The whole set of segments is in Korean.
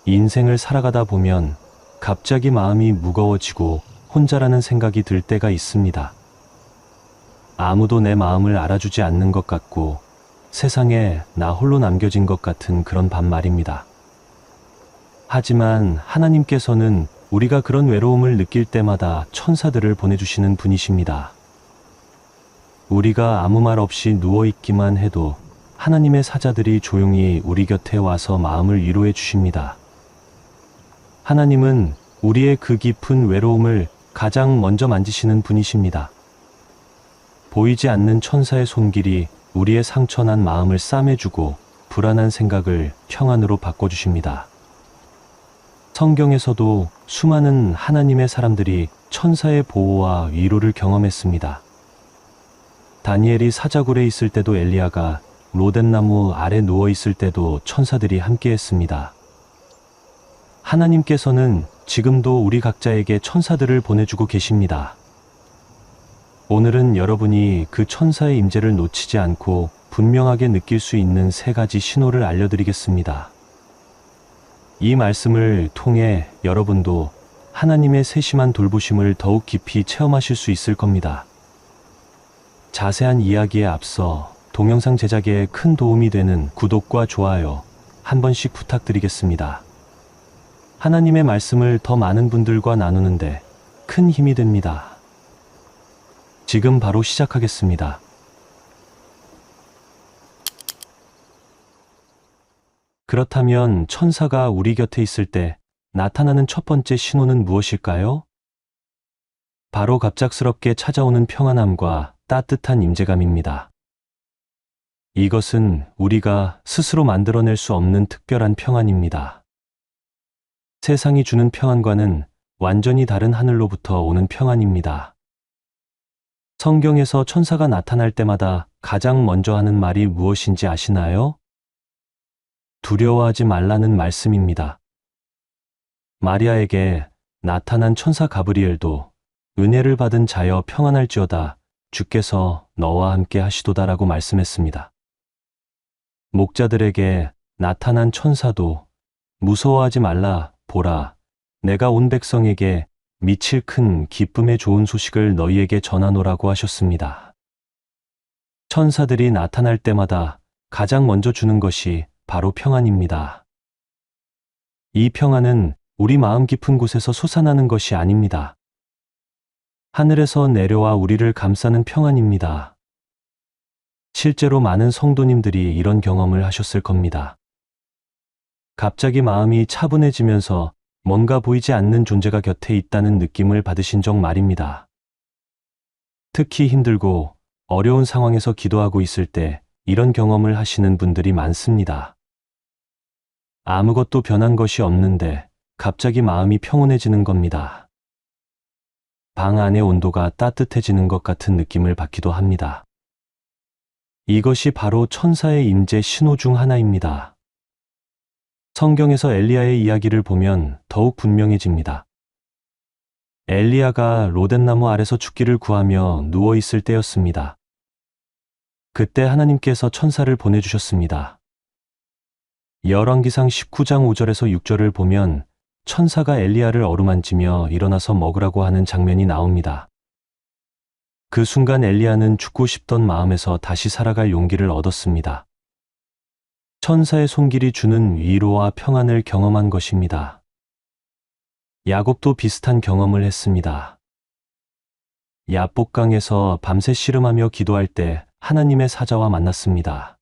인생을 살아가다 보면 갑자기 마음이 무거워지고 혼자라는 생각이 들 때가 있습니다. 아무도 내 마음을 알아주지 않는 것 같고 세상에 나 홀로 남겨진 것 같은 그런 밤 말입니다. 하지만 하나님께서는 우리가 그런 외로움을 느낄 때마다 천사들을 보내주시는 분이십니다. 우리가 아무 말 없이 누워있기만 해도 하나님의 사자들이 조용히 우리 곁에 와서 마음을 위로해 주십니다. 하나님은 우리의 그 깊은 외로움을 가장 먼저 만지시는 분이십니다. 보이지 않는 천사의 손길이 우리의 상처난 마음을 싸매주고 불안한 생각을 평안으로 바꿔주십니다. 성경에서도 수많은 하나님의 사람들이 천사의 보호와 위로를 경험했습니다. 다니엘이 사자굴에 있을 때도 엘리야가 로뎀나무 아래 누워 있을 때도 천사들이 함께했습니다. 하나님께서는 지금도 우리 각자에게 천사들을 보내주고 계십니다. 오늘은 여러분이 그 천사의 임재를 놓치지 않고 분명하게 느낄 수 있는 3가지 신호를 알려드리겠습니다. 이 말씀을 통해 여러분도 하나님의 세심한 돌보심을 더욱 깊이 체험하실 수 있을 겁니다. 자세한 이야기에 앞서 동영상 제작에 큰 도움이 되는 구독과 좋아요 한 번씩 부탁드리겠습니다. 하나님의 말씀을 더 많은 분들과 나누는데 큰 힘이 됩니다. 지금 바로 시작하겠습니다. 그렇다면 천사가 우리 곁에 있을 때 나타나는 첫 번째 신호는 무엇일까요? 바로 갑작스럽게 찾아오는 평안함과 따뜻한 임재감입니다. 이것은 우리가 스스로 만들어낼 수 없는 특별한 평안입니다. 세상이 주는 평안과는 완전히 다른 하늘로부터 오는 평안입니다. 성경에서 천사가 나타날 때마다 가장 먼저 하는 말이 무엇인지 아시나요? 두려워하지 말라는 말씀입니다. 마리아에게 나타난 천사 가브리엘도 은혜를 받은 자여 평안할지어다 주께서 너와 함께 하시도다라고 말씀했습니다. 목자들에게 나타난 천사도 무서워하지 말라 보라 내가 온 백성에게 미칠 큰 기쁨의 좋은 소식을 너희에게 전하노라고 하셨습니다. 천사들이 나타날 때마다 가장 먼저 주는 것이 바로 평안입니다. 이 평안은 우리 마음 깊은 곳에서 솟아나는 것이 아닙니다. 하늘에서 내려와 우리를 감싸는 평안입니다. 실제로 많은 성도님들이 이런 경험을 하셨을 겁니다. 갑자기 마음이 차분해지면서 뭔가 보이지 않는 존재가 곁에 있다는 느낌을 받으신 적 말입니다. 특히 힘들고 어려운 상황에서 기도하고 있을 때 이런 경험을 하시는 분들이 많습니다. 아무것도 변한 것이 없는데 갑자기 마음이 평온해지는 겁니다. 방 안의 온도가 따뜻해지는 것 같은 느낌을 받기도 합니다. 이것이 바로 천사의 임재 신호 중 하나입니다. 성경에서 엘리야의 이야기를 보면 더욱 분명해집니다. 엘리야가 로뎀나무 아래서 죽기를 구하며 누워있을 때였습니다. 그때 하나님께서 천사를 보내주셨습니다. 열왕기상 19장 5절에서 6절을 보면 천사가 엘리야를 어루만지며 일어나서 먹으라고 하는 장면이 나옵니다. 그 순간 엘리야는 죽고 싶던 마음에서 다시 살아갈 용기를 얻었습니다. 천사의 손길이 주는 위로와 평안을 경험한 것입니다. 야곱도 비슷한 경험을 했습니다. 야복강에서 밤새 씨름하며 기도할 때 하나님의 사자와 만났습니다.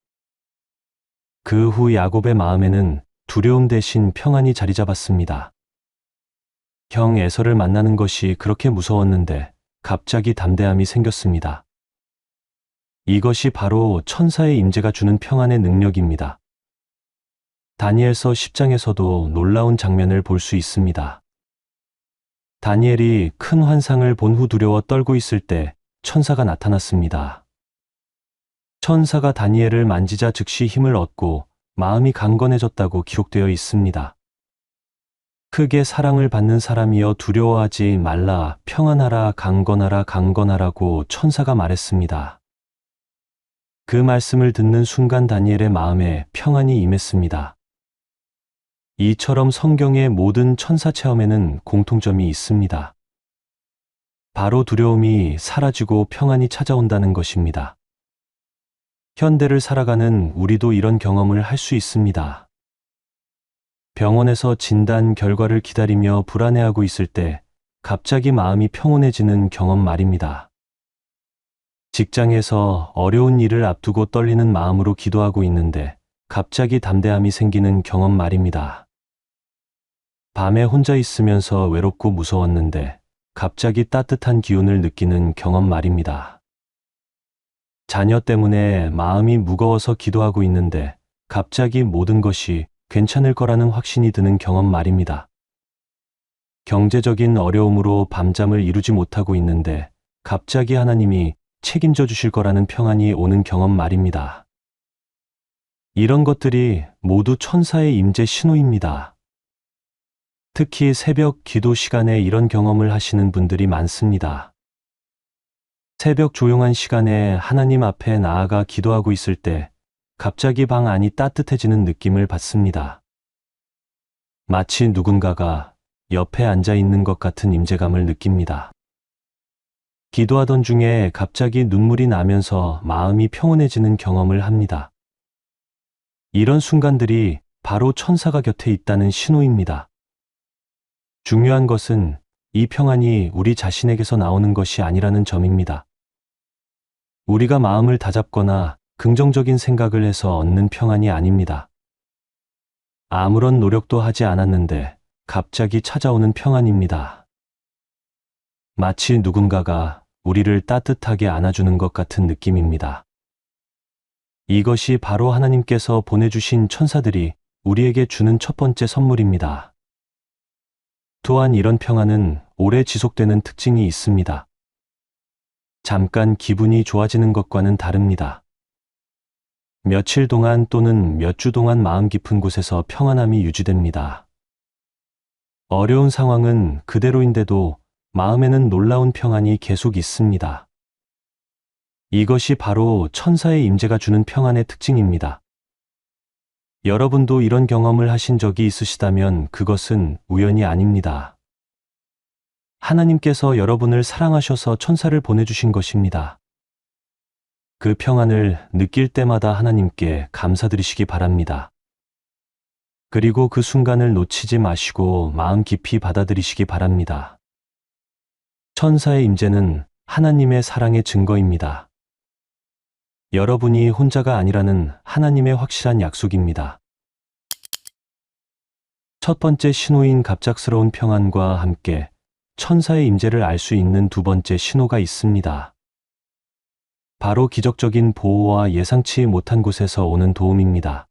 그 후 야곱의 마음에는 두려움 대신 평안이 자리 잡았습니다. 형 에서를 만나는 것이 그렇게 무서웠는데 갑자기 담대함이 생겼습니다. 이것이 바로 천사의 임재가 주는 평안의 능력입니다. 다니엘서 10장에서도 놀라운 장면을 볼 수 있습니다. 다니엘이 큰 환상을 본 후 두려워 떨고 있을 때 천사가 나타났습니다. 천사가 다니엘을 만지자 즉시 힘을 얻고 마음이 강건해졌다고 기록되어 있습니다. 크게 사랑을 받는 사람이여 두려워하지 말라 평안하라 강건하라고 천사가 말했습니다. 그 말씀을 듣는 순간 다니엘의 마음에 평안이 임했습니다. 이처럼 성경의 모든 천사 체험에는 공통점이 있습니다. 바로 두려움이 사라지고 평안이 찾아온다는 것입니다. 현대를 살아가는 우리도 이런 경험을 할 수 있습니다. 병원에서 진단 결과를 기다리며 불안해하고 있을 때 갑자기 마음이 평온해지는 경험 말입니다. 직장에서 어려운 일을 앞두고 떨리는 마음으로 기도하고 있는데 갑자기 담대함이 생기는 경험 말입니다. 밤에 혼자 있으면서 외롭고 무서웠는데 갑자기 따뜻한 기운을 느끼는 경험 말입니다. 자녀 때문에 마음이 무거워서 기도하고 있는데 갑자기 모든 것이 괜찮을 거라는 확신이 드는 경험 말입니다. 경제적인 어려움으로 밤잠을 이루지 못하고 있는데 갑자기 하나님이 책임져 주실 거라는 평안이 오는 경험 말입니다. 이런 것들이 모두 천사의 임재 신호입니다. 특히 새벽 기도 시간에 이런 경험을 하시는 분들이 많습니다. 새벽 조용한 시간에 하나님 앞에 나아가 기도하고 있을 때 갑자기 방 안이 따뜻해지는 느낌을 받습니다. 마치 누군가가 옆에 앉아 있는 것 같은 임재감을 느낍니다. 기도하던 중에 갑자기 눈물이 나면서 마음이 평온해지는 경험을 합니다. 이런 순간들이 바로 천사가 곁에 있다는 신호입니다. 중요한 것은 이 평안이 우리 자신에게서 나오는 것이 아니라는 점입니다. 우리가 마음을 다잡거나 긍정적인 생각을 해서 얻는 평안이 아닙니다. 아무런 노력도 하지 않았는데 갑자기 찾아오는 평안입니다. 마치 누군가가 우리를 따뜻하게 안아주는 것 같은 느낌입니다. 이것이 바로 하나님께서 보내주신 천사들이 우리에게 주는 첫 번째 선물입니다. 또한 이런 평안은 오래 지속되는 특징이 있습니다. 잠깐 기분이 좋아지는 것과는 다릅니다. 며칠 동안 또는 몇 주 동안 마음 깊은 곳에서 평안함이 유지됩니다. 어려운 상황은 그대로인데도 마음에는 놀라운 평안이 계속 있습니다. 이것이 바로 천사의 임재가 주는 평안의 특징입니다. 여러분도 이런 경험을 하신 적이 있으시다면 그것은 우연이 아닙니다. 하나님께서 여러분을 사랑하셔서 천사를 보내주신 것입니다. 그 평안을 느낄 때마다 하나님께 감사드리시기 바랍니다. 그리고 그 순간을 놓치지 마시고 마음 깊이 받아들이시기 바랍니다. 천사의 임재는 하나님의 사랑의 증거입니다. 여러분이 혼자가 아니라는 하나님의 확실한 약속입니다. 첫 번째 신호인 갑작스러운 평안과 함께 천사의 임재를 알 수 있는 두 번째 신호가 있습니다. 바로 기적적인 보호와 예상치 못한 곳에서 오는 도움입니다.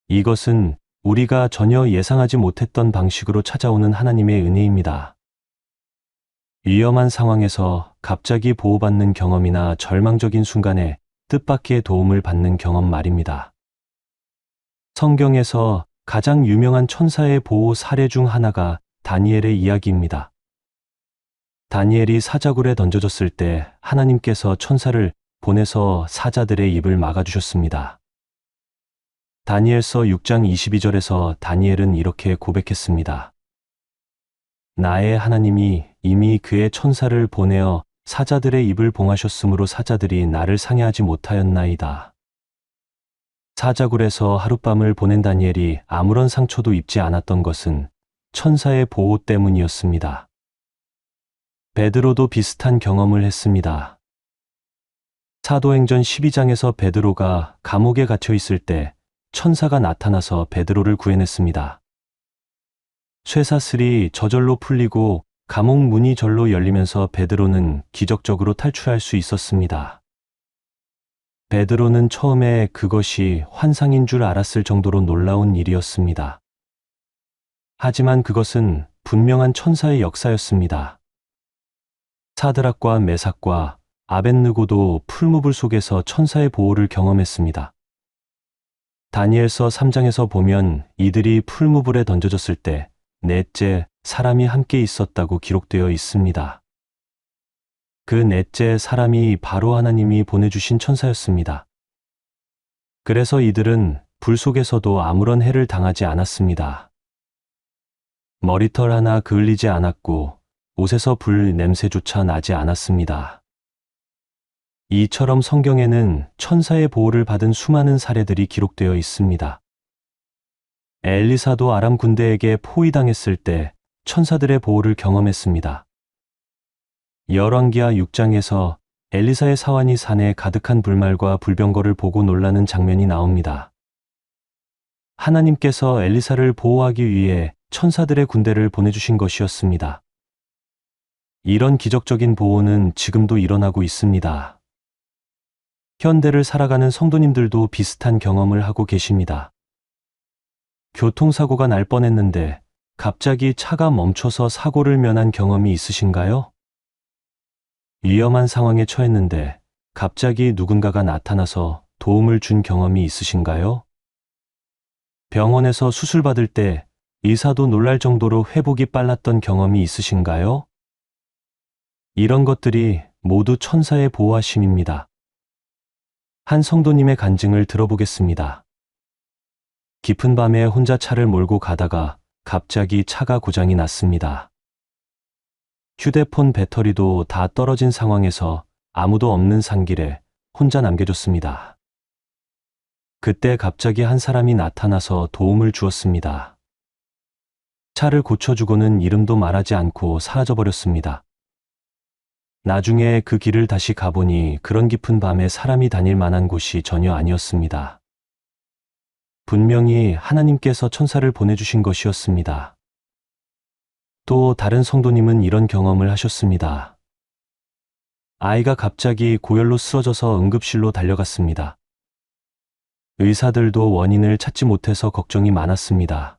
이것은 우리가 전혀 예상하지 못했던 방식으로 찾아오는 하나님의 은혜입니다. 위험한 상황에서 갑자기 보호받는 경험이나 절망적인 순간에 뜻밖의 도움을 받는 경험 말입니다. 성경에서 가장 유명한 천사의 보호 사례 중 하나가 다니엘의 이야기입니다. 다니엘이 사자굴에 던져졌을 때 하나님께서 천사를 보내서 사자들의 입을 막아주셨습니다. 다니엘서 6장 22절에서 다니엘은 이렇게 고백했습니다. 나의 하나님이 이미 그의 천사를 보내어 사자들의 입을 봉하셨으므로 사자들이 나를 상해하지 못하였나이다. 사자굴에서 하룻밤을 보낸 다니엘이 아무런 상처도 입지 않았던 것은 천사의 보호 때문이었습니다. 베드로도 비슷한 경험을 했습니다. 사도행전 12장에서 베드로가 감옥에 갇혀 있을 때 천사가 나타나서 베드로를 구해냈습니다. 쇠사슬이 저절로 풀리고 감옥 문이 절로 열리면서 베드로는 기적적으로 탈출할 수 있었습니다. 베드로는 처음에 그것이 환상인 줄 알았을 정도로 놀라운 일이었습니다. 하지만 그것은 분명한 천사의 역사였습니다. 사드락과 메삭과 아벳느고도 풀무불 속에서 천사의 보호를 경험했습니다. 다니엘서 3장에서 보면 이들이 풀무불에 던져졌을 때 넷째 사람이 함께 있었다고 기록되어 있습니다. 그 넷째 사람이 바로 하나님이 보내주신 천사였습니다. 그래서 이들은 불 속에서도 아무런 해를 당하지 않았습니다. 머리털 하나 그을리지 않았고 옷에서 불 냄새조차 나지 않았습니다. 이처럼 성경에는 천사의 보호를 받은 수많은 사례들이 기록되어 있습니다. 엘리사도 아람 군대에게 포위당했을 때 천사들의 보호를 경험했습니다. 열왕기하 6장에서 엘리사의 사환이 산에 가득한 불말과 불병거를 보고 놀라는 장면이 나옵니다. 하나님께서 엘리사를 보호하기 위해 천사들의 군대를 보내주신 것이었습니다. 이런 기적적인 보호는 지금도 일어나고 있습니다. 현대를 살아가는 성도님들도 비슷한 경험을 하고 계십니다. 교통사고가 날 뻔했는데 갑자기 차가 멈춰서 사고를 면한 경험이 있으신가요? 위험한 상황에 처했는데 갑자기 누군가가 나타나서 도움을 준 경험이 있으신가요? 병원에서 수술받을 때 의사도 놀랄 정도로 회복이 빨랐던 경험이 있으신가요? 이런 것들이 모두 천사의 보호하심입니다. 한 성도님의 간증을 들어보겠습니다. 깊은 밤에 혼자 차를 몰고 가다가 갑자기 차가 고장이 났습니다. 휴대폰 배터리도 다 떨어진 상황에서 아무도 없는 산길에 혼자 남겨졌습니다. 그때 갑자기 한 사람이 나타나서 도움을 주었습니다. 차를 고쳐주고는 이름도 말하지 않고 사라져버렸습니다. 나중에 그 길을 다시 가보니 그런 깊은 밤에 사람이 다닐 만한 곳이 전혀 아니었습니다. 분명히 하나님께서 천사를 보내주신 것이었습니다. 또 다른 성도님은 이런 경험을 하셨습니다. 아이가 갑자기 고열로 쓰러져서 응급실로 달려갔습니다. 의사들도 원인을 찾지 못해서 걱정이 많았습니다.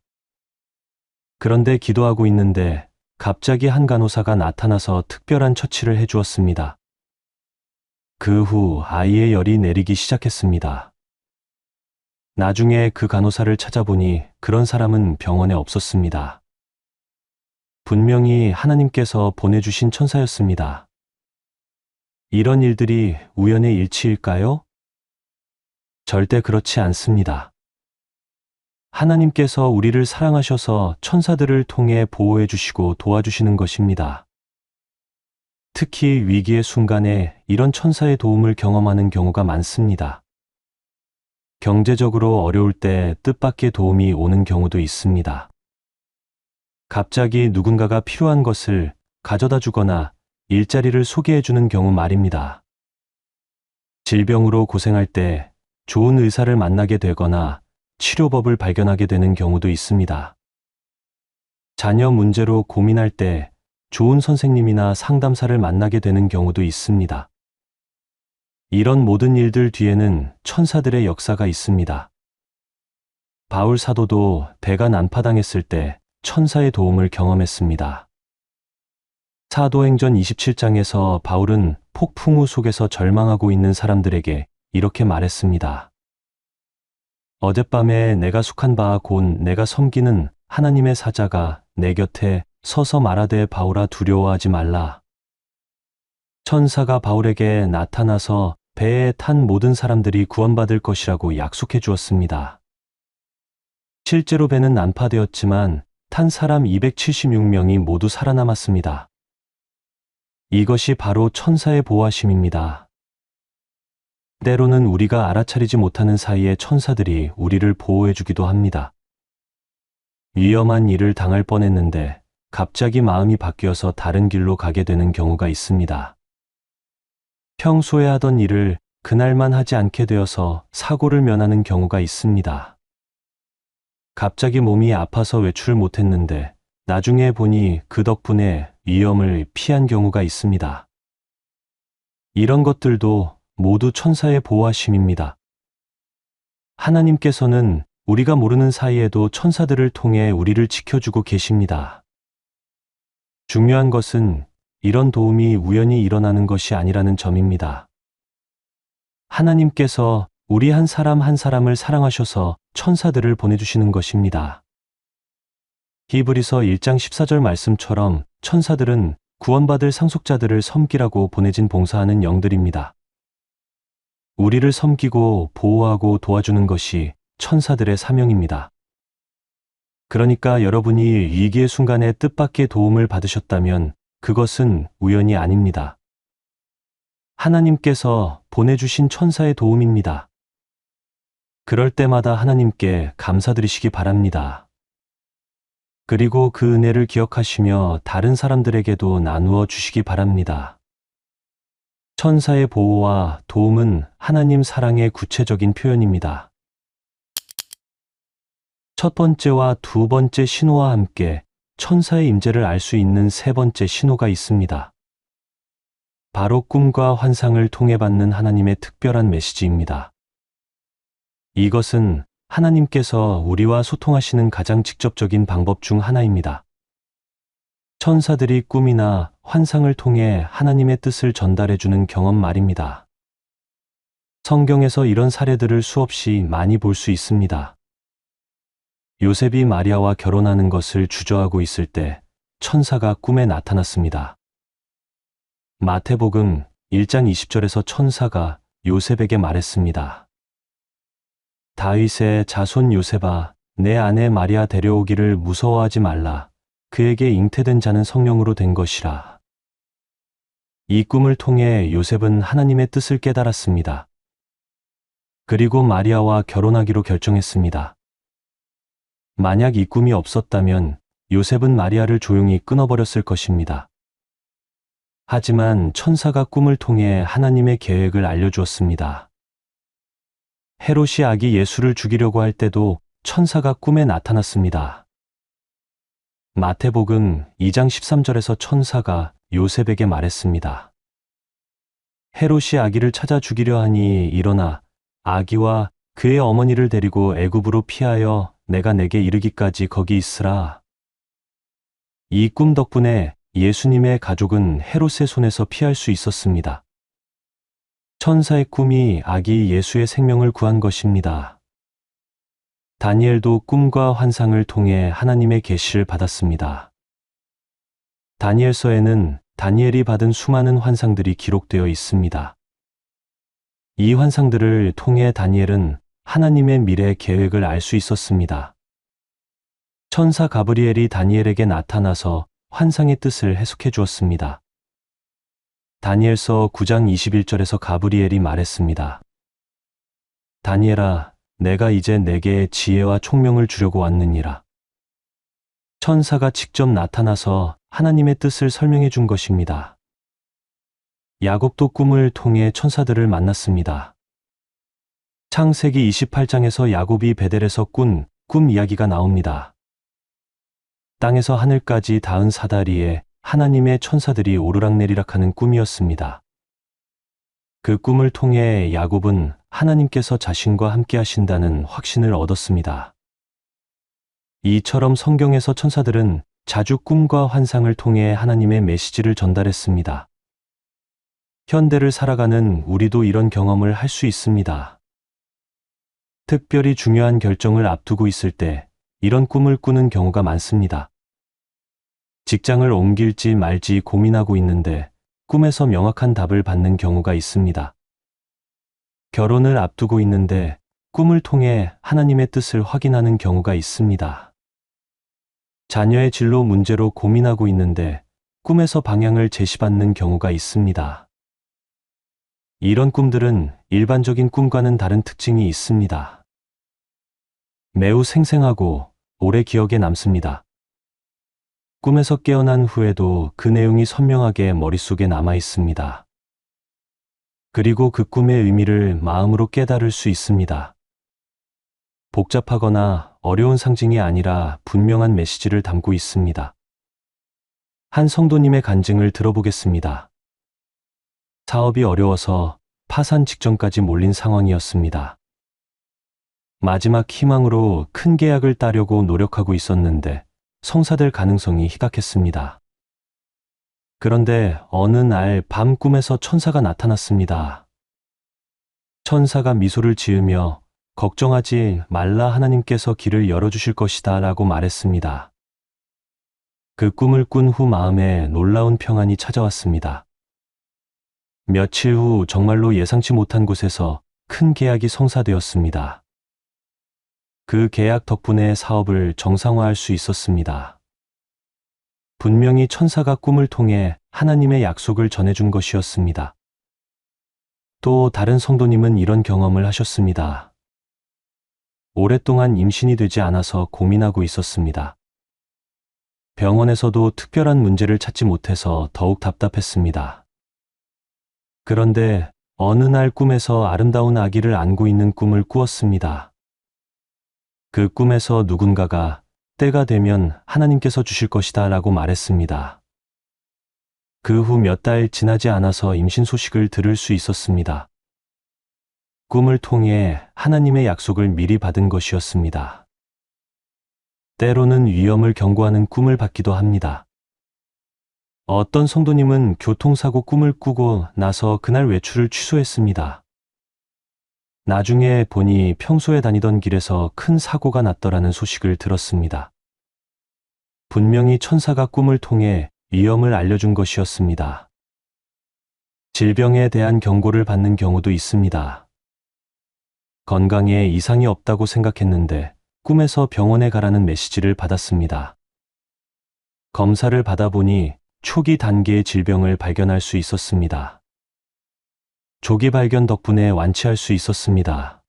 그런데 기도하고 있는데 갑자기 한 간호사가 나타나서 특별한 처치를 해주었습니다. 그 후 아이의 열이 내리기 시작했습니다. 나중에 그 간호사를 찾아보니 그런 사람은 병원에 없었습니다. 분명히 하나님께서 보내주신 천사였습니다. 이런 일들이 우연의 일치일까요? 절대 그렇지 않습니다. 하나님께서 우리를 사랑하셔서 천사들을 통해 보호해 주시고 도와주시는 것입니다. 특히 위기의 순간에 이런 천사의 도움을 경험하는 경우가 많습니다. 경제적으로 어려울 때 뜻밖의 도움이 오는 경우도 있습니다. 갑자기 누군가가 필요한 것을 가져다 주거나 일자리를 소개해 주는 경우 말입니다. 질병으로 고생할 때 좋은 의사를 만나게 되거나 치료법을 발견하게 되는 경우도 있습니다. 자녀 문제로 고민할 때 좋은 선생님이나 상담사를 만나게 되는 경우도 있습니다. 이런 모든 일들 뒤에는 천사들의 역사가 있습니다. 바울 사도도 배가 난파당했을 때 천사의 도움을 경험했습니다. 사도행전 27장에서 바울은 폭풍우 속에서 절망하고 있는 사람들에게 이렇게 말했습니다. 어젯밤에 내가 속한 바 곧 내가 섬기는 하나님의 사자가 내 곁에 서서 말하되 바울아 두려워하지 말라. 천사가 바울에게 나타나서 배에 탄 모든 사람들이 구원받을 것이라고 약속해 주었습니다. 실제로 배는 난파되었지만 탄 사람 276명이 모두 살아남았습니다. 이것이 바로 천사의 보호하심입니다. 때로는 우리가 알아차리지 못하는 사이에 천사들이 우리를 보호해 주기도 합니다. 위험한 일을 당할 뻔했는데 갑자기 마음이 바뀌어서 다른 길로 가게 되는 경우가 있습니다. 평소에 하던 일을 그날만 하지 않게 되어서 사고를 면하는 경우가 있습니다. 갑자기 몸이 아파서 외출을 못했는데 나중에 보니 그 덕분에 위험을 피한 경우가 있습니다. 이런 것들도 모두 천사의 보호하심입니다. 하나님께서는 우리가 모르는 사이에도 천사들을 통해 우리를 지켜주고 계십니다. 중요한 것은 이런 도움이 우연히 일어나는 것이 아니라는 점입니다. 하나님께서 우리 한 사람 한 사람을 사랑하셔서 천사들을 보내주시는 것입니다. 히브리서 1장 14절 말씀처럼 천사들은 구원받을 상속자들을 섬기라고 보내진 봉사하는 영들입니다. 우리를 섬기고 보호하고 도와주는 것이 천사들의 사명입니다. 그러니까 여러분이 위기의 순간에 뜻밖의 도움을 받으셨다면 그것은 우연이 아닙니다. 하나님께서 보내주신 천사의 도움입니다. 그럴 때마다 하나님께 감사드리시기 바랍니다. 그리고 그 은혜를 기억하시며 다른 사람들에게도 나누어 주시기 바랍니다. 천사의 보호와 도움은 하나님 사랑의 구체적인 표현입니다. 첫 번째와 두 번째 신호와 함께 천사의 임재를 알 수 있는 세 번째 신호가 있습니다. 바로 꿈과 환상을 통해 받는 하나님의 특별한 메시지입니다. 이것은 하나님께서 우리와 소통하시는 가장 직접적인 방법 중 하나입니다. 천사들이 꿈이나 환상을 통해 하나님의 뜻을 전달해주는 경험 말입니다. 성경에서 이런 사례들을 수없이 많이 볼 수 있습니다. 요셉이 마리아와 결혼하는 것을 주저하고 있을 때 천사가 꿈에 나타났습니다. 마태복음 1장 20절에서 천사가 요셉에게 말했습니다. 다윗의 자손 요셉아, 내 아내 마리아 데려오기를 무서워하지 말라. 그에게 잉태된 자는 성령으로 된 것이라. 이 꿈을 통해 요셉은 하나님의 뜻을 깨달았습니다. 그리고 마리아와 결혼하기로 결정했습니다. 만약 이 꿈이 없었다면 요셉은 마리아를 조용히 끊어버렸을 것입니다. 하지만 천사가 꿈을 통해 하나님의 계획을 알려주었습니다. 헤롯이 아기 예수를 죽이려고 할 때도 천사가 꿈에 나타났습니다. 마태복음 2장 13절에서 천사가 요셉에게 말했습니다. 헤롯이 아기를 찾아 죽이려 하니 일어나 아기와 그의 어머니를 데리고 애굽으로 피하여 내가 내게 이르기까지 거기 있으라. 이 꿈 덕분에 예수님의 가족은 헤롯의 손에서 피할 수 있었습니다. 천사의 꿈이 아기 예수의 생명을 구한 것입니다. 다니엘도 꿈과 환상을 통해 하나님의 계시를 받았습니다. 다니엘서에는 다니엘이 받은 수많은 환상들이 기록되어 있습니다. 이 환상들을 통해 다니엘은 하나님의 미래 계획을 알 수 있었습니다. 천사 가브리엘이 다니엘에게 나타나서 환상의 뜻을 해석해 주었습니다. 다니엘서 9장 21절에서 가브리엘이 말했습니다. 다니엘아, 내가 이제 내게 지혜와 총명을 주려고 왔느니라. 천사가 직접 나타나서 하나님의 뜻을 설명해 준 것입니다. 야곱도 꿈을 통해 천사들을 만났습니다. 창세기 28장에서 야곱이 베델에서 꾼 꿈 이야기가 나옵니다. 땅에서 하늘까지 닿은 사다리에 하나님의 천사들이 오르락내리락하는 꿈이었습니다. 그 꿈을 통해 야곱은 하나님께서 자신과 함께 하신다는 확신을 얻었습니다. 이처럼 성경에서 천사들은 자주 꿈과 환상을 통해 하나님의 메시지를 전달했습니다. 현대를 살아가는 우리도 이런 경험을 할 수 있습니다. 특별히 중요한 결정을 앞두고 있을 때 이런 꿈을 꾸는 경우가 많습니다. 직장을 옮길지 말지 고민하고 있는데 꿈에서 명확한 답을 받는 경우가 있습니다. 결혼을 앞두고 있는데 꿈을 통해 하나님의 뜻을 확인하는 경우가 있습니다. 자녀의 진로 문제로 고민하고 있는데 꿈에서 방향을 제시받는 경우가 있습니다. 이런 꿈들은 일반적인 꿈과는 다른 특징이 있습니다. 매우 생생하고 오래 기억에 남습니다. 꿈에서 깨어난 후에도 그 내용이 선명하게 머릿속에 남아 있습니다. 그리고 그 꿈의 의미를 마음으로 깨달을 수 있습니다. 복잡하거나 어려운 상징이 아니라 분명한 메시지를 담고 있습니다. 한 성도님의 간증을 들어보겠습니다. 사업이 어려워서 파산 직전까지 몰린 상황이었습니다. 마지막 희망으로 큰 계약을 따려고 노력하고 있었는데 성사될 가능성이 희박했습니다. 그런데 어느 날 밤 꿈에서 천사가 나타났습니다. 천사가 미소를 지으며 걱정하지 말라, 하나님께서 길을 열어주실 것이다 라고 말했습니다. 그 꿈을 꾼 후 마음에 놀라운 평안이 찾아왔습니다. 며칠 후 정말로 예상치 못한 곳에서 큰 계약이 성사되었습니다. 그 계약 덕분에 사업을 정상화할 수 있었습니다. 분명히 천사가 꿈을 통해 하나님의 약속을 전해준 것이었습니다. 또 다른 성도님은 이런 경험을 하셨습니다. 오랫동안 임신이 되지 않아서 고민하고 있었습니다. 병원에서도 특별한 문제를 찾지 못해서 더욱 답답했습니다. 그런데 어느 날 꿈에서 아름다운 아기를 안고 있는 꿈을 꾸었습니다. 그 꿈에서 누군가가 때가 되면 하나님께서 주실 것이다 라고 말했습니다. 그 후 몇 달 지나지 않아서 임신 소식을 들을 수 있었습니다. 꿈을 통해 하나님의 약속을 미리 받은 것이었습니다. 때로는 위험을 경고하는 꿈을 받기도 합니다. 어떤 성도님은 교통사고 꿈을 꾸고 나서 그날 외출을 취소했습니다. 나중에 보니 평소에 다니던 길에서 큰 사고가 났더라는 소식을 들었습니다. 분명히 천사가 꿈을 통해 위험을 알려준 것이었습니다. 질병에 대한 경고를 받는 경우도 있습니다. 건강에 이상이 없다고 생각했는데 꿈에서 병원에 가라는 메시지를 받았습니다. 검사를 받아보니 초기 단계의 질병을 발견할 수 있었습니다. 조기 발견 덕분에 완치할 수 있었습니다.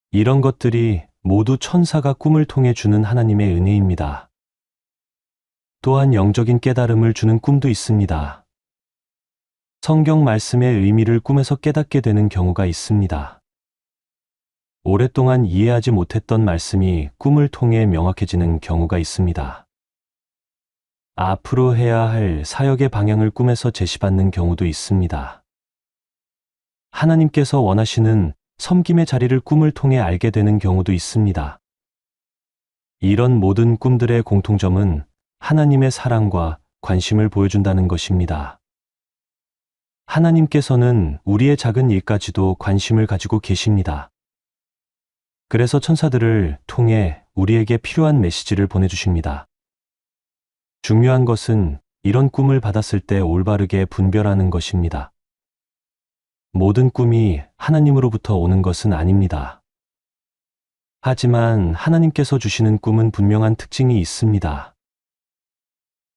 이런 것들이 모두 천사가 꿈을 통해 주는 하나님의 은혜입니다. 또한 영적인 깨달음을 주는 꿈도 있습니다. 성경 말씀의 의미를 꿈에서 깨닫게 되는 경우가 있습니다. 오랫동안 이해하지 못했던 말씀이 꿈을 통해 명확해지는 경우가 있습니다. 앞으로 해야 할 사역의 방향을 꿈에서 제시받는 경우도 있습니다. 하나님께서 원하시는 섬김의 자리를 꿈을 통해 알게 되는 경우도 있습니다. 이런 모든 꿈들의 공통점은 하나님의 사랑과 관심을 보여준다는 것입니다. 하나님께서는 우리의 작은 일까지도 관심을 가지고 계십니다. 그래서 천사들을 통해 우리에게 필요한 메시지를 보내주십니다. 중요한 것은 이런 꿈을 받았을 때 올바르게 분별하는 것입니다. 모든 꿈이 하나님으로부터 오는 것은 아닙니다. 하지만 하나님께서 주시는 꿈은 분명한 특징이 있습니다.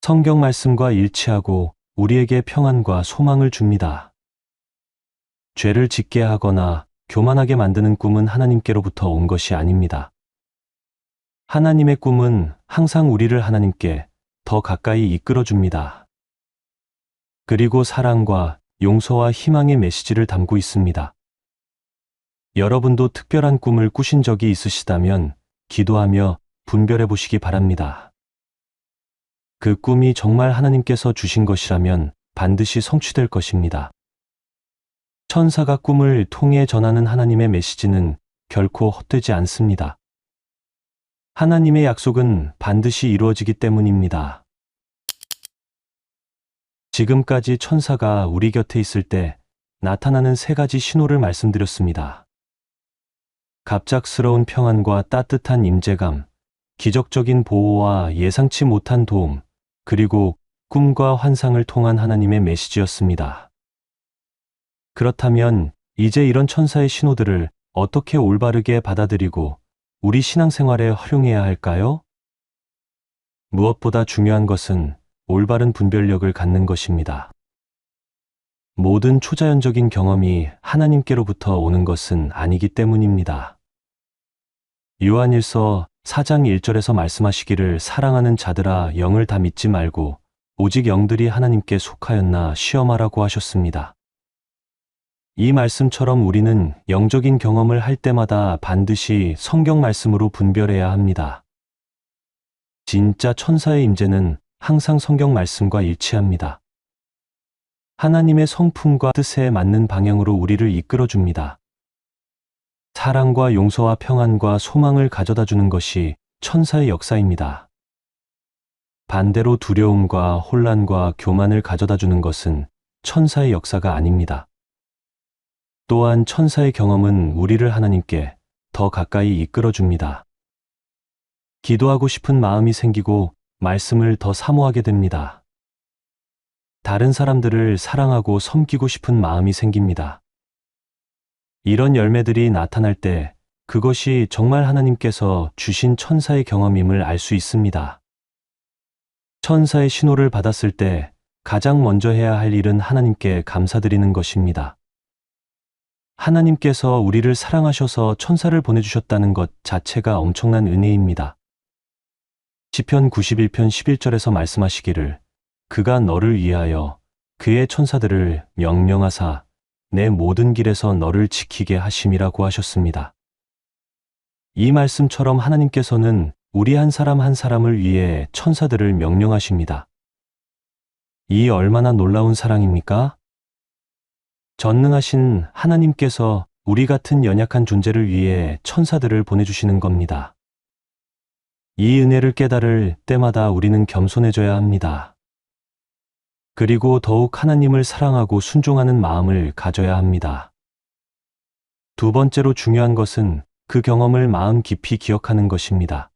성경 말씀과 일치하고 우리에게 평안과 소망을 줍니다. 죄를 짓게 하거나 교만하게 만드는 꿈은 하나님께로부터 온 것이 아닙니다. 하나님의 꿈은 항상 우리를 하나님께 더 가까이 이끌어줍니다. 그리고 사랑과 용서와 희망의 메시지를 담고 있습니다. 여러분도 특별한 꿈을 꾸신 적이 있으시다면 기도하며 분별해 보시기 바랍니다. 그 꿈이 정말 하나님께서 주신 것이라면 반드시 성취될 것입니다. 천사가 꿈을 통해 전하는 하나님의 메시지는 결코 헛되지 않습니다. 하나님의 약속은 반드시 이루어지기 때문입니다. 지금까지 천사가 우리 곁에 있을 때 나타나는 3가지 신호를 말씀드렸습니다. 갑작스러운 평안과 따뜻한 임재감, 기적적인 보호와 예상치 못한 도움, 그리고 꿈과 환상을 통한 하나님의 메시지였습니다. 그렇다면 이제 이런 천사의 신호들을 어떻게 올바르게 받아들이고 우리 신앙생활에 활용해야 할까요? 무엇보다 중요한 것은 올바른 분별력을 갖는 것입니다. 모든 초자연적인 경험이 하나님께로부터 오는 것은 아니기 때문입니다. 요한일서 4장 1절에서 말씀하시기를 사랑하는 자들아 영을 다 믿지 말고 오직 영들이 하나님께 속하였나 시험하라고 하셨습니다. 이 말씀처럼 우리는 영적인 경험을 할 때마다 반드시 성경 말씀으로 분별해야 합니다. 진짜 천사의 임재는 항상 성경 말씀과 일치합니다. 하나님의 성품과 뜻에 맞는 방향으로 우리를 이끌어줍니다. 사랑과 용서와 평안과 소망을 가져다 주는 것이 천사의 역사입니다. 반대로 두려움과 혼란과 교만을 가져다 주는 것은 천사의 역사가 아닙니다. 또한 천사의 경험은 우리를 하나님께 더 가까이 이끌어줍니다. 기도하고 싶은 마음이 생기고 말씀을 더 사모하게 됩니다. 다른 사람들을 사랑하고 섬기고 싶은 마음이 생깁니다. 이런 열매들이 나타날 때 그것이 정말 하나님께서 주신 천사의 경험임을 알 수 있습니다. 천사의 신호를 받았을 때 가장 먼저 해야 할 일은 하나님께 감사드리는 것입니다. 하나님께서 우리를 사랑하셔서 천사를 보내주셨다는 것 자체가 엄청난 은혜입니다. 시편 91편 11절에서 말씀하시기를 그가 너를 위하여 그의 천사들을 명령하사 내 모든 길에서 너를 지키게 하심이라고 하셨습니다. 이 말씀처럼 하나님께서는 우리 한 사람 한 사람을 위해 천사들을 명령하십니다. 이 얼마나 놀라운 사랑입니까? 전능하신 하나님께서 우리 같은 연약한 존재를 위해 천사들을 보내주시는 겁니다. 이 은혜를 깨달을 때마다 우리는 겸손해져야 합니다. 그리고 더욱 하나님을 사랑하고 순종하는 마음을 가져야 합니다. 두 번째로 중요한 것은 그 경험을 마음 깊이 기억하는 것입니다.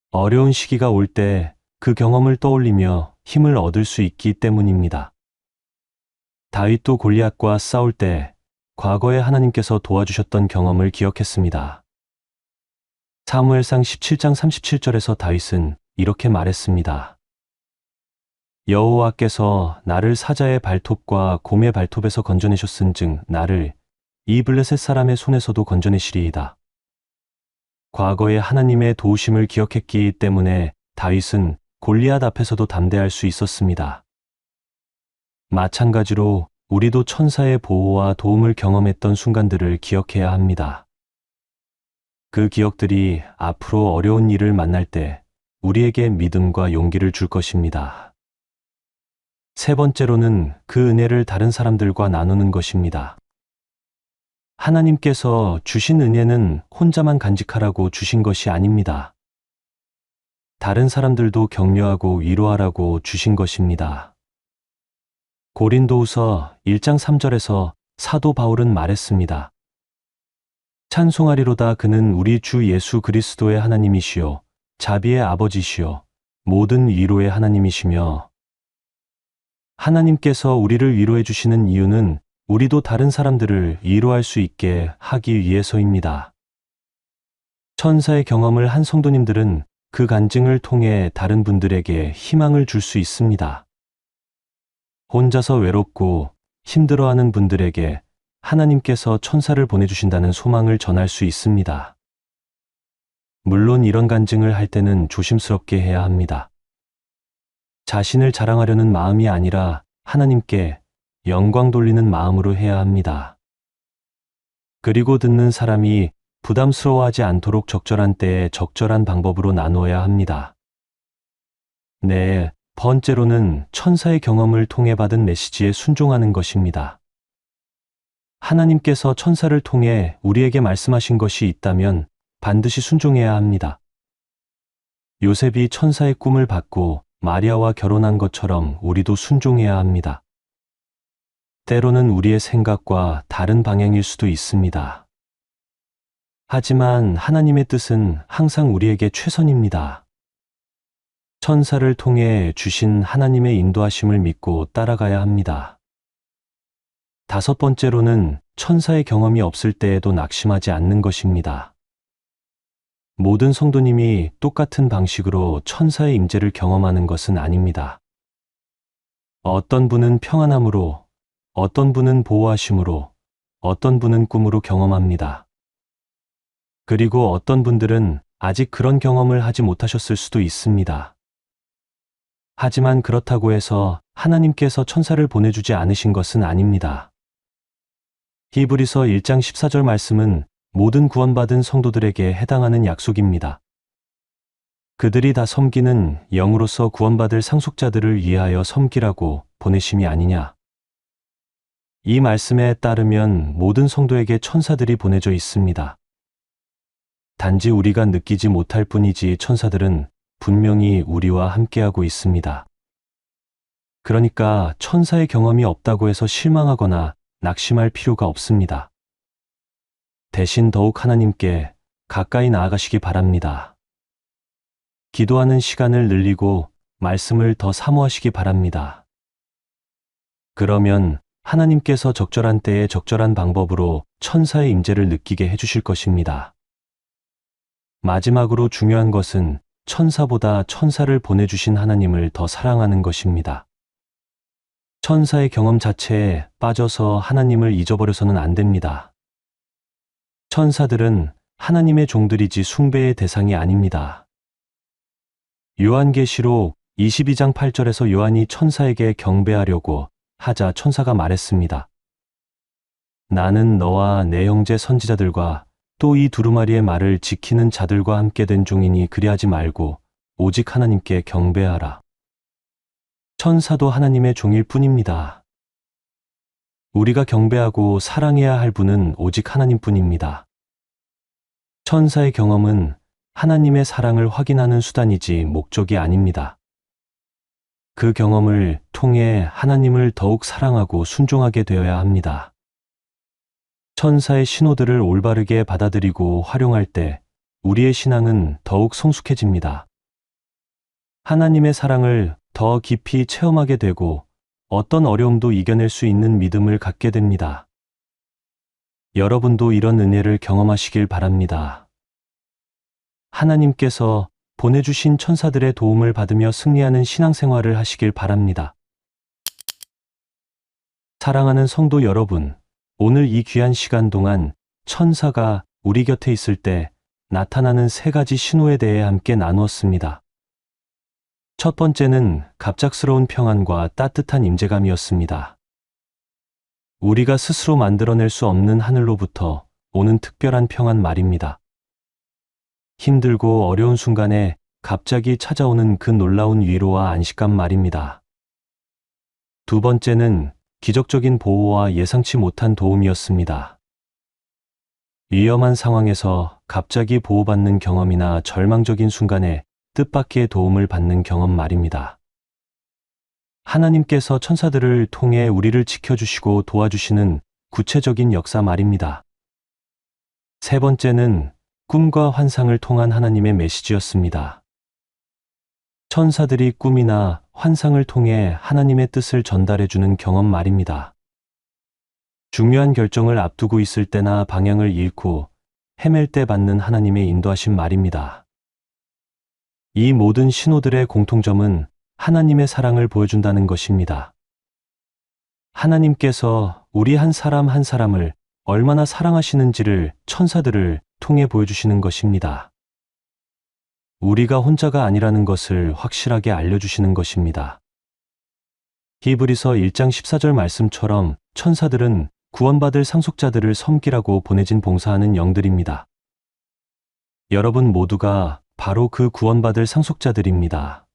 어려운 시기가 올 때 그 경험을 떠올리며 힘을 얻을 수 있기 때문입니다. 다윗도 골리앗과 싸울 때 과거에 하나님께서 도와주셨던 경험을 기억했습니다. 사무엘상 17장 37절에서 다윗은 이렇게 말했습니다. 여호와께서 나를 사자의 발톱과 곰의 발톱에서 건져내셨은즉 나를 이 블레셋 사람의 손에서도 건져내시리이다. 과거에 하나님의 도우심을 기억했기 때문에 다윗은 골리앗 앞에서도 담대할 수 있었습니다. 마찬가지로 우리도 천사의 보호와 도움을 경험했던 순간들을 기억해야 합니다. 그 기억들이 앞으로 어려운 일을 만날 때 우리에게 믿음과 용기를 줄 것입니다. 세 번째로는 그 은혜를 다른 사람들과 나누는 것입니다. 하나님께서 주신 은혜는 혼자만 간직하라고 주신 것이 아닙니다. 다른 사람들도 격려하고 위로하라고 주신 것입니다. 고린도후서 1장 3절에서 사도 바울은 말했습니다. 찬송하리로다 그는 우리 주 예수 그리스도의 하나님이시요 자비의 아버지시요 모든 위로의 하나님이시며 하나님께서 우리를 위로해 주시는 이유는 우리도 다른 사람들을 위로할 수 있게 하기 위해서입니다. 천사의 경험을 한 성도님들은 그 간증을 통해 다른 분들에게 희망을 줄 수 있습니다. 혼자서 외롭고 힘들어하는 분들에게 하나님께서 천사를 보내주신다는 소망을 전할 수 있습니다. 물론 이런 간증을 할 때는 조심스럽게 해야 합니다. 자신을 자랑하려는 마음이 아니라 하나님께 영광 돌리는 마음으로 해야 합니다. 그리고 듣는 사람이 부담스러워하지 않도록 적절한 때에 적절한 방법으로 나누어야 합니다. 네, 번째로는 천사의 경험을 통해 받은 메시지에 순종하는 것입니다. 하나님께서 천사를 통해 우리에게 말씀하신 것이 있다면 반드시 순종해야 합니다. 요셉이 천사의 꿈을 받고 마리아와 결혼한 것처럼 우리도 순종해야 합니다. 때로는 우리의 생각과 다른 방향일 수도 있습니다. 하지만 하나님의 뜻은 항상 우리에게 최선입니다. 천사를 통해 주신 하나님의 인도하심을 믿고 따라가야 합니다. 다섯 번째로는 천사의 경험이 없을 때에도 낙심하지 않는 것입니다. 모든 성도님이 똑같은 방식으로 천사의 임재를 경험하는 것은 아닙니다. 어떤 분은 평안함으로, 어떤 분은 보호하심으로, 어떤 분은 꿈으로 경험합니다. 그리고 어떤 분들은 아직 그런 경험을 하지 못하셨을 수도 있습니다. 하지만 그렇다고 해서 하나님께서 천사를 보내주지 않으신 것은 아닙니다. 히브리서 1장 14절 말씀은 모든 구원받은 성도들에게 해당하는 약속입니다. 그들이 다 섬기는 영으로서 구원받을 상속자들을 위하여 섬기라고 보내심이 아니냐. 이 말씀에 따르면 모든 성도에게 천사들이 보내져 있습니다. 단지 우리가 느끼지 못할 뿐이지 천사들은 분명히 우리와 함께하고 있습니다. 그러니까 천사의 경험이 없다고 해서 실망하거나 낙심할 필요가 없습니다. 대신 더욱 하나님께 가까이 나아가시기 바랍니다. 기도하는 시간을 늘리고 말씀을 더 사모하시기 바랍니다. 그러면 하나님께서 적절한 때에 적절한 방법으로 천사의 임재를 느끼게 해주실 것입니다. 마지막으로 중요한 것은 천사보다 천사를 보내주신 하나님을 더 사랑하는 것입니다. 천사의 경험 자체에 빠져서 하나님을 잊어버려서는 안 됩니다. 천사들은 하나님의 종들이지 숭배의 대상이 아닙니다. 요한계시록 22장 8절에서 요한이 천사에게 경배하려고 하자 천사가 말했습니다. 나는 너와 내 형제 선지자들과 또 이 두루마리의 말을 지키는 자들과 함께 된 종이니 그리하지 말고 오직 하나님께 경배하라. 천사도 하나님의 종일 뿐입니다. 우리가 경배하고 사랑해야 할 분은 오직 하나님뿐입니다. 천사의 경험은 하나님의 사랑을 확인하는 수단이지 목적이 아닙니다. 그 경험을 통해 하나님을 더욱 사랑하고 순종하게 되어야 합니다. 천사의 신호들을 올바르게 받아들이고 활용할 때 우리의 신앙은 더욱 성숙해집니다. 하나님의 사랑을 더 깊이 체험하게 되고 어떤 어려움도 이겨낼 수 있는 믿음을 갖게 됩니다. 여러분도 이런 은혜를 경험하시길 바랍니다. 하나님께서 보내주신 천사들의 도움을 받으며 승리하는 신앙생활을 하시길 바랍니다. 사랑하는 성도 여러분, 오늘 이 귀한 시간 동안 천사가 우리 곁에 있을 때 나타나는 3가지 신호에 대해 함께 나누었습니다. 첫 번째는 갑작스러운 평안과 따뜻한 임재감이었습니다. 우리가 스스로 만들어낼 수 없는 하늘로부터 오는 특별한 평안 말입니다. 힘들고 어려운 순간에 갑자기 찾아오는 그 놀라운 위로와 안식감 말입니다. 두 번째는 기적적인 보호와 예상치 못한 도움이었습니다. 위험한 상황에서 갑자기 보호받는 경험이나 절망적인 순간에 뜻밖의 도움을 받는 경험 말입니다. 하나님께서 천사들을 통해 우리를 지켜주시고 도와주시는 구체적인 역사 말입니다. 세 번째는 꿈과 환상을 통한 하나님의 메시지였습니다. 천사들이 꿈이나 환상을 통해 하나님의 뜻을 전달해주는 경험 말입니다. 중요한 결정을 앞두고 있을 때나 방향을 잃고 헤맬 때 받는 하나님의 인도하심 말입니다. 이 모든 신호들의 공통점은 하나님의 사랑을 보여준다는 것입니다. 하나님께서 우리 한 사람 한 사람을 얼마나 사랑하시는지를 천사들을 통해 보여주시는 것입니다. 우리가 혼자가 아니라는 것을 확실하게 알려주시는 것입니다. 히브리서 1장 14절 말씀처럼 천사들은 구원받을 상속자들을 섬기라고 보내진 봉사하는 영들입니다. 여러분 모두가 바로 그 구원받을 상속자들입니다.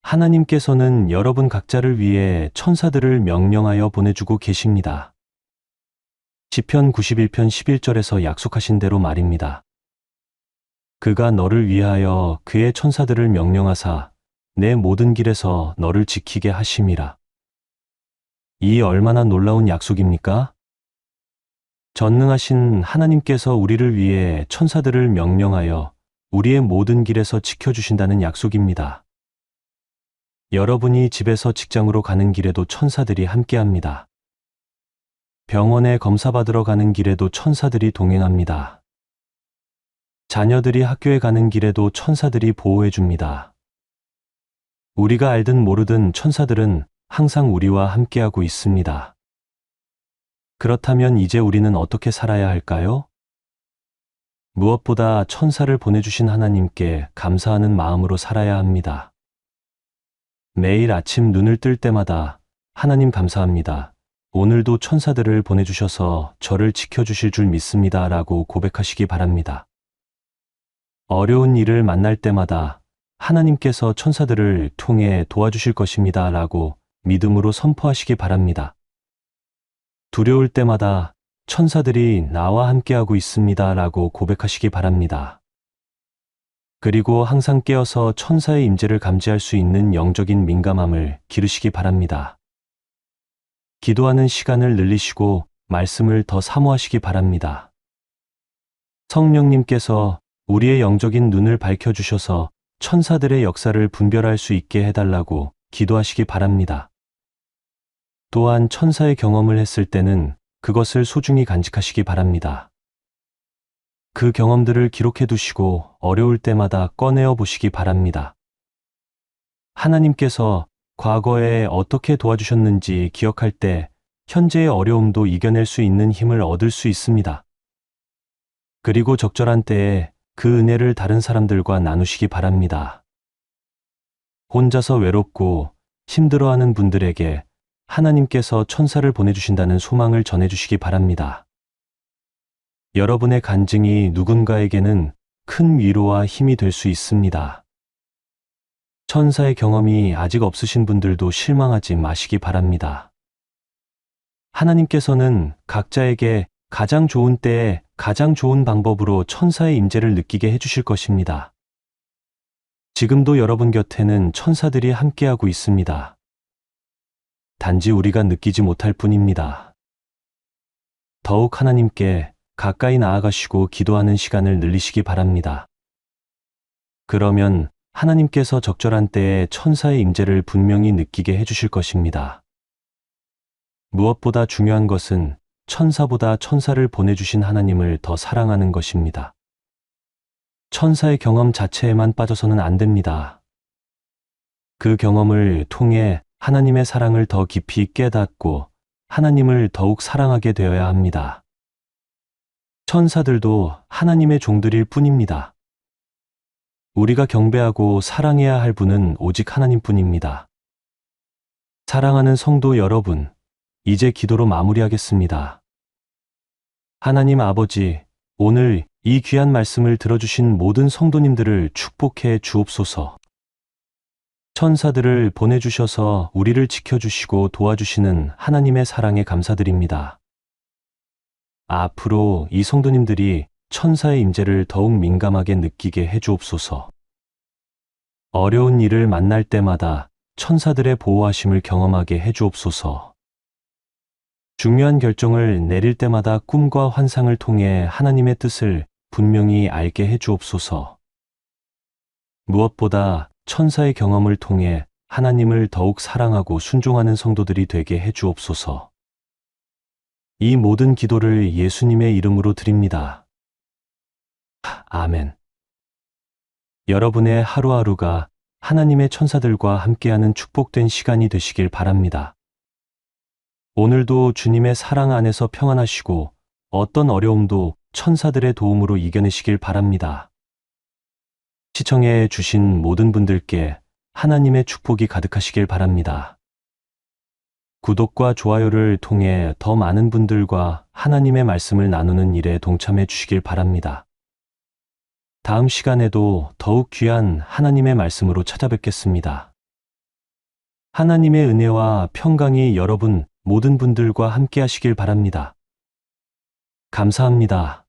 하나님께서는 여러분 각자를 위해 천사들을 명령하여 보내주고 계십니다. 시편 91편 11절에서 약속하신 대로 말입니다. 그가 너를 위하여 그의 천사들을 명령하사 내 모든 길에서 너를 지키게 하심이라. 이 얼마나 놀라운 약속입니까? 전능하신 하나님께서 우리를 위해 천사들을 명령하여 우리의 모든 길에서 지켜주신다는 약속입니다. 여러분이 집에서 직장으로 가는 길에도 천사들이 함께합니다. 병원에 검사받으러 가는 길에도 천사들이 동행합니다. 자녀들이 학교에 가는 길에도 천사들이 보호해 줍니다. 우리가 알든 모르든 천사들은 항상 우리와 함께하고 있습니다. 그렇다면 이제 우리는 어떻게 살아야 할까요? 무엇보다 천사를 보내주신 하나님께 감사하는 마음으로 살아야 합니다. 매일 아침 눈을 뜰 때마다 하나님 감사합니다. 오늘도 천사들을 보내주셔서 저를 지켜주실 줄 믿습니다. 라고 고백하시기 바랍니다. 어려운 일을 만날 때마다 하나님께서 천사들을 통해 도와주실 것입니다. 라고 믿음으로 선포하시기 바랍니다. 두려울 때마다 천사들이 나와 함께하고 있습니다. 라고 고백하시기 바랍니다. 그리고 항상 깨어서 천사의 임재를 감지할 수 있는 영적인 민감함을 기르시기 바랍니다. 기도하는 시간을 늘리시고 말씀을 더 사모하시기 바랍니다. 성령님께서 우리의 영적인 눈을 밝혀주셔서 천사들의 역사를 분별할 수 있게 해달라고 기도하시기 바랍니다. 또한 천사의 경험을 했을 때는 그것을 소중히 간직하시기 바랍니다. 그 경험들을 기록해 두시고 어려울 때마다 꺼내어 보시기 바랍니다. 하나님께서 과거에 어떻게 도와주셨는지 기억할 때 현재의 어려움도 이겨낼 수 있는 힘을 얻을 수 있습니다. 그리고 적절한 때에 그 은혜를 다른 사람들과 나누시기 바랍니다. 혼자서 외롭고 힘들어하는 분들에게 하나님께서 천사를 보내주신다는 소망을 전해주시기 바랍니다. 여러분의 간증이 누군가에게는 큰 위로와 힘이 될 수 있습니다. 천사의 경험이 아직 없으신 분들도 실망하지 마시기 바랍니다. 하나님께서는 각자에게 가장 좋은 때에 가장 좋은 방법으로 천사의 임재를 느끼게 해주실 것입니다. 지금도 여러분 곁에는 천사들이 함께하고 있습니다. 단지 우리가 느끼지 못할 뿐입니다. 더욱 하나님께 가까이 나아가시고 기도하는 시간을 늘리시기 바랍니다. 그러면 하나님께서 적절한 때에 천사의 임재를 분명히 느끼게 해주실 것입니다. 무엇보다 중요한 것은 천사보다 천사를 보내주신 하나님을 더 사랑하는 것입니다. 천사의 경험 자체에만 빠져서는 안 됩니다. 그 경험을 통해 하나님의 사랑을 더 깊이 깨닫고 하나님을 더욱 사랑하게 되어야 합니다. 천사들도 하나님의 종들일 뿐입니다. 우리가 경배하고 사랑해야 할 분은 오직 하나님뿐입니다. 사랑하는 성도 여러분, 이제 기도로 마무리하겠습니다. 하나님 아버지, 오늘 이 귀한 말씀을 들어주신 모든 성도님들을 축복해 주옵소서. 천사들을 보내주셔서 우리를 지켜주시고 도와주시는 하나님의 사랑에 감사드립니다. 앞으로 이 성도님들이 천사의 임재를 더욱 민감하게 느끼게 해주옵소서. 어려운 일을 만날 때마다 천사들의 보호하심을 경험하게 해주옵소서. 중요한 결정을 내릴 때마다 꿈과 환상을 통해 하나님의 뜻을 분명히 알게 해주옵소서. 무엇보다 천사의 경험을 통해 하나님을 더욱 사랑하고 순종하는 성도들이 되게 해주옵소서. 이 모든 기도를 예수님의 이름으로 드립니다. 아멘. 여러분의 하루하루가 하나님의 천사들과 함께하는 축복된 시간이 되시길 바랍니다. 오늘도 주님의 사랑 안에서 평안하시고 어떤 어려움도 천사들의 도움으로 이겨내시길 바랍니다. 시청해 주신 모든 분들께 하나님의 축복이 가득하시길 바랍니다. 구독과 좋아요를 통해 더 많은 분들과 하나님의 말씀을 나누는 일에 동참해 주시길 바랍니다. 다음 시간에도 더욱 귀한 하나님의 말씀으로 찾아뵙겠습니다. 하나님의 은혜와 평강이 여러분 모든 분들과 함께 하시길 바랍니다. 감사합니다.